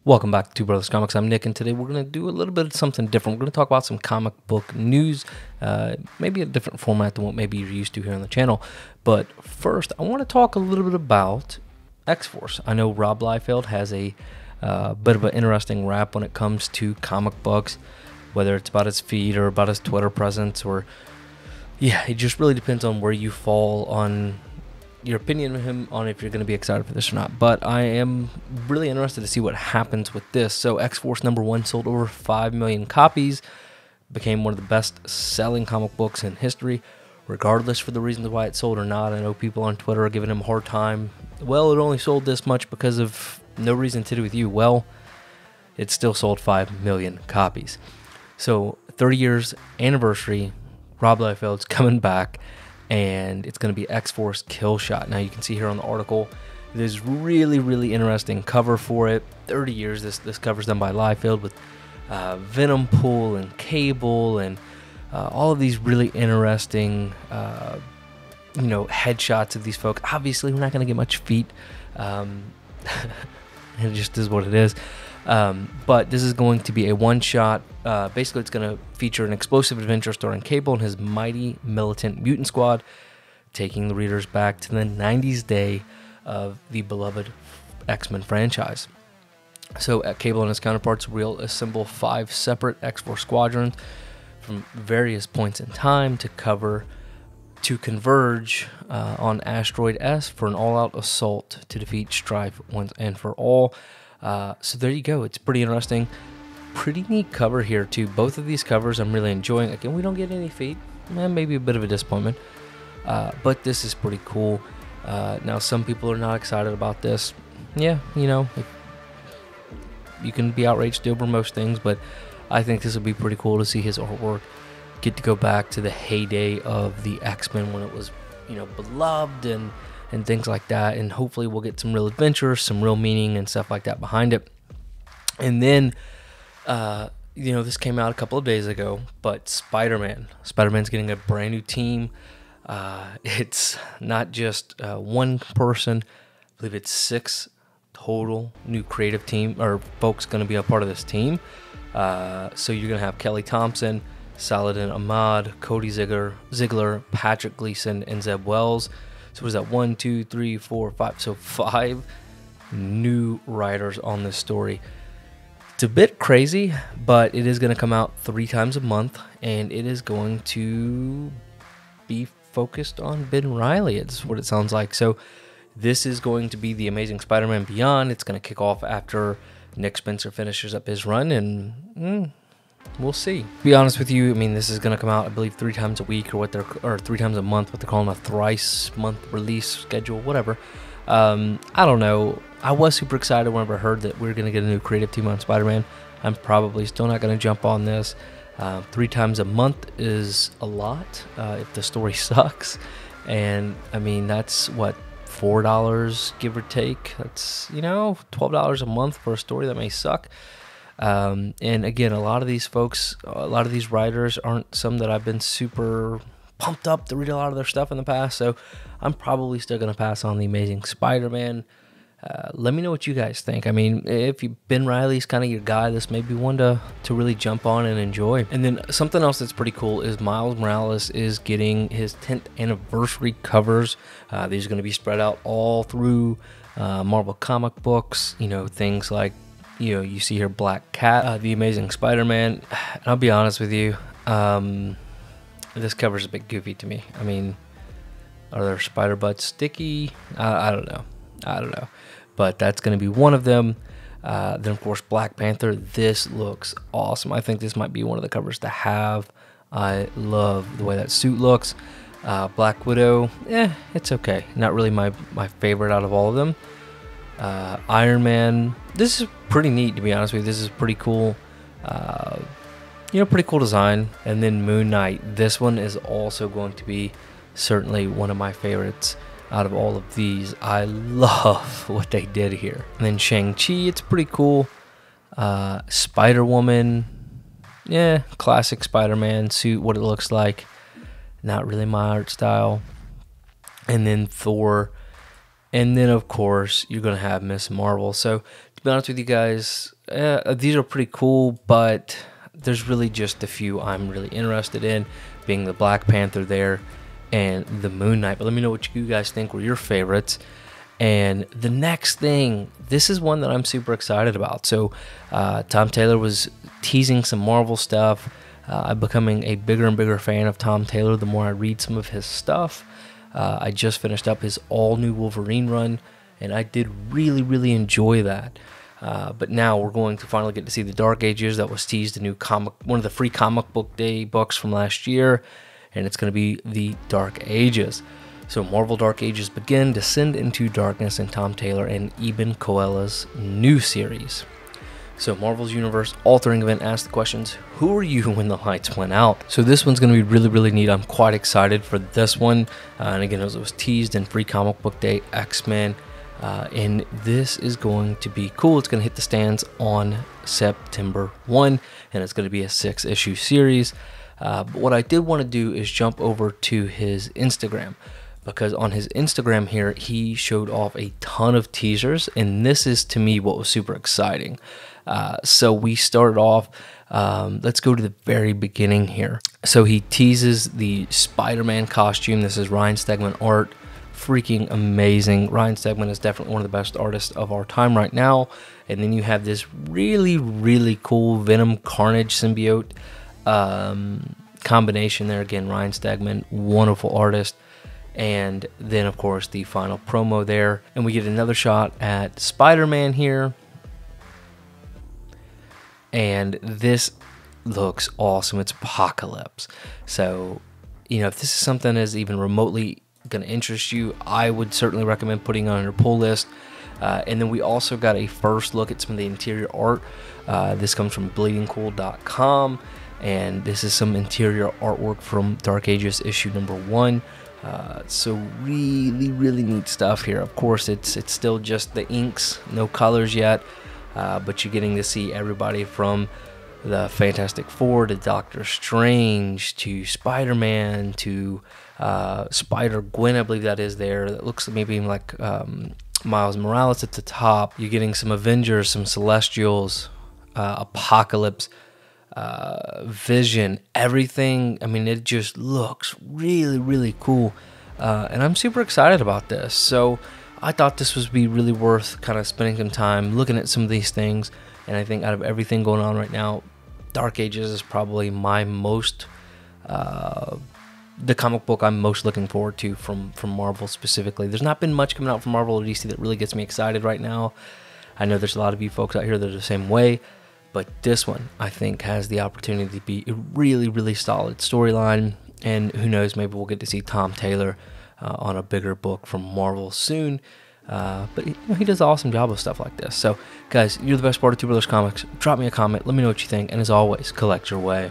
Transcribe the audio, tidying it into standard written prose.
Welcome back to Two Brothers Comics. I'm Nick, and today we're going to do a little bit of something different. We're going to talk about some comic book news, maybe a different format than what maybe you're used to here on the channel. But first, I want to talk a little bit about XForce. I know Rob Liefeld has a bit of an interesting rap when it comes to comic books, whether it's about his feed or about his Twitter presence, or yeah, it just really depends on where you fall on your opinion of him on if you're going to be excited for this or not. But I am really interested to see what happens with this. So XForce #1 sold over 5 million copies, became one of the best selling comic books in history, regardless for the reasons why it sold or not. I know people on Twitter are giving him a hard time. Well, it only sold this much because of no reason to do with you. Well, it still sold 5 million copies. So 30 years anniversary, Rob Liefeld's coming back, and it's going to be XForce Kill Shot. Now you can see here on the article, there's really interesting cover for it. 30 years, this cover's done by Liefeld with Venom Pool and Cable and all of these really interesting, headshots of these folks. Obviously, we're not going to get much feet. It just is what it is. But this is going to be a one-shot. Basically, it's going to feature an explosive adventure starring Cable and his mighty militant mutant squad, taking the readers back to the 90s day of the beloved X-Men franchise. So Cable and his counterparts will assemble 5 separate X-Force squadrons from various points in time to converge on Asteroid S for an all-out assault to defeat Strife once and for all. So there you go. It's pretty interesting. Pretty neat cover here too. Both of these covers I'm really enjoying. Again, we don't get any feet. Maybe a bit of a disappointment. But this is pretty cool. Now some people are not excited about this. Yeah, you can be outraged over most things, but I think this would be pretty cool to see his artwork get to go back to the heyday of the X-Men when it was, beloved and things like that, and hopefully we'll get some real adventure, some real meaning and stuff like that behind it. And then, this came out a couple of days ago, but Spider-Man's getting a brand new team. It's not just one person. I believe it's 6 total new creative team or folks going to be a part of this team. So you're going to have Kelly Thompson, Saladin Ahmad, Cody Ziegler, Patrick Gleason, and Zeb Wells. So what is that? 1, 2, 3, 4, 5. So 5 new writers on this story. It's a bit crazy, but it is going to come out 3 times a month, and it is going to be focused on Ben Reilly. It's what it sounds like. So this is going to be the Amazing Spider-Man Beyond. It's going to kick off after Nick Spencer finishes up his run, and we'll see. To be honest with you, this is going to come out, I believe, 3 times a week or 3 times a month, what they're calling a thrice-month release schedule, whatever. I don't know. I was super excited whenever I heard that we were going to get a new creative team on Spider-Man. I'm probably still not going to jump on this. 3 times a month is a lot if the story sucks. And, that's what, $4 give or take. That's, $12 a month for a story that may suck. And again, a lot of these folks, a lot of these writers aren't some that I've been super pumped up to read a lot of their stuff in the past, so I'm probably still going to pass on the Amazing Spider-Man. Let me know what you guys think. If Ben Reilly's kind of your guy, this may be one to really jump on and enjoy. And then something else that's pretty cool is Miles Morales is getting his 10th anniversary covers. These are going to be spread out all through Marvel comic books, things like you see here Black Cat, the Amazing Spider-Man. And I'll be honest with you, this cover's a bit goofy to me. Are their spider butts sticky? I don't know. But that's going to be one of them. Then, of course, Black Panther. This looks awesome. I think this might be one of the covers to have. I love the way that suit looks. Black Widow, it's okay. Not really my favorite out of all of them. Iron Man, this is pretty neat, to be honest with you. This is pretty cool. Pretty cool design. And then Moon Knight, this one is also going to be certainly one of my favorites out of all of these. I love what they did here. And then Shang-Chi, it's pretty cool. Spider-Woman, classic Spider-Man suit, what it looks like. Not really my art style. And then Thor. And then, of course, you're going to have Miss Marvel. So, to To be honest with you guys, these are pretty cool, but there's really just a few I'm really interested in, being the Black Panther there and the Moon Knight. But let me know what you guys think were your favorites. And the next thing, this is one that I'm super excited about. So Tom Taylor was teasing some Marvel stuff. I'm becoming a bigger and bigger fan of Tom Taylor the more I read some of his stuff. I just finished up his all-new Wolverine run, and I did really enjoy that. But now we're going to finally get to see the Dark Ages. That was teased, a new one of the free comic book day books from last year, and it's going to be the Dark Ages. So Marvel Dark Ages begin, descend into darkness in Tom Taylor and Eben Coelho's new series. So Marvel's universe altering event asks the questions, who were you when the lights went out? So this one's going to be really neat. I'm quite excited for this one. And again, as it was teased in free comic book day, X-Men. And this is going to be cool. It's going to hit the stands on September 1, and it's going to be a 6-issue series. But what I did want to do is jump over to his Instagram, because on his Instagram here, he showed off a ton of teasers, and this is, to me, what was super exciting. So we started off, let's go to the very beginning here. So he teases the SpiderMan costume. This is Ryan Stegman art. Freaking amazing. Ryan Stegman is definitely one of the best artists of our time right now. And then you have this really cool Venom Carnage symbiote combination there. Again, Ryan Stegman, wonderful artist. And then, of course, the final promo there. And we get another shot at Spider-Man here. And this looks awesome. It's Apocalypse. So, you know, if this is something that's even remotely going to interest you, I would certainly recommend putting it on your pull list. And then we also got a first look at some of the interior art. This comes from bleedingcool.com. And this is some interior artwork from Dark Ages issue number 1. So really neat stuff here. Of course, it's still just the inks, no colors yet, but you're getting to see everybody from the Fantastic Four to Doctor Strange to Spider-Man to Spider-Gwen, I believe that is there. That looks maybe like Miles Morales at the top. You're getting some Avengers, some Celestials, Apocalypse, Vision, everything. I mean, it just looks really cool, and I'm super excited about this. So I thought this would be really worth kind of spending some time looking at some of these things. And I think out of everything going on right now, Dark Ages is probably my most the comic book I'm most looking forward to from Marvel specifically. There's not been much coming out from Marvel or DC that really gets me excited right now. I know there's a lot of you folks out here that are the same way. But this one, I think, has the opportunity to be a really solid storyline. And who knows, maybe we'll get to see Tom Taylor on a bigger book from Marvel soon. But you know, he does an awesome job of stuff like this. So, guys, you're the best part of Two Brothers Comics. Drop me a comment. Let me know what you think. And as always, collect your way.